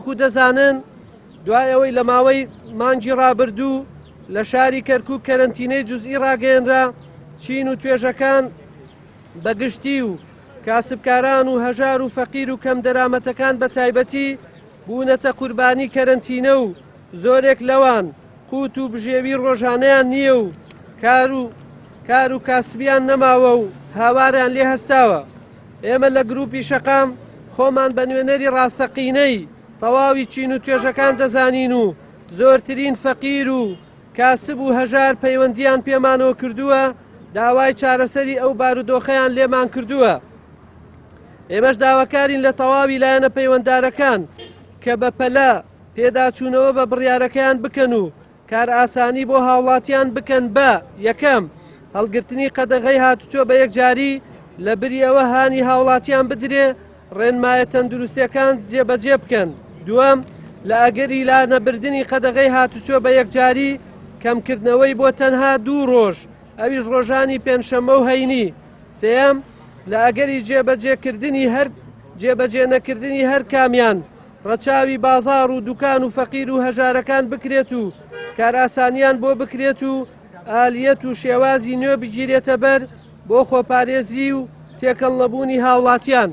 وەکو دەزانن دوای ئەوەی لە ماوەی مانگی ڕابردوو لە شاری کەرکووک کەرەنتینەی جوزئی ڕاگەیەنرا چین و توێژەکان بەگشتی و کاسبکاران و هەژار و فەقیر و کەم دەرامەتەکان بە تایبەتی بوونەتە قوربانی کەرەنتینە و زۆرێک لەوان قوت و بژێوی ڕۆژانەیان نییە و کار و کاسبیان نەماوە و هاواریان لێ هەستاوە. ئێمە لە گروپی شەقام خۆمان بە نوێنەری ڕاستەقینەی تەواوی چین و توێژەکان دەزانین و زۆرترین فەقیر و کاسب و هەژار پەیوەندیان پێمانەوە کردووە داوای چارەسەری ئەو بارودۆخەیان لێمان کردووە. ئێمەش داواکارین لە تەواوی لایەنە پەیوەنددارەکان کە بە پەلە پێداچوونەوە بە بڕیارەکەیان بکەن و کار ئاسانی بۆ هاوڵاتیان بکەن بە یەکەم هەڵگرتنی قەدەغەی هاتوچۆ بە یەکجاری لە بریەوە هانی هاوڵاتیان بدرێ ڕێنمایە تەندروستیەکان جێبەجێ بکەن. دووەم لە ئەگەری لانەبردنی قەدەغەی هاتوچۆ بە یەکجاری کەمکردنەوەی بۆ تەنها 2 ڕۆژ ئەویش ڕۆژانی پێنجشەممە و هەینی. سێەم لە ئەگەری جێبەجێ نەکردنی هەر کامیان ڕەچاوی بازار و دوکان و فەقیر و هەژارەکان بکرێت و کارئاسانیان بۆ بکرێت و ئالیەت و شێوازی نوێ بگیرێتە بەر بۆ خۆپارێزی و تێکەڵ نەبوونی هاوڵاتیان.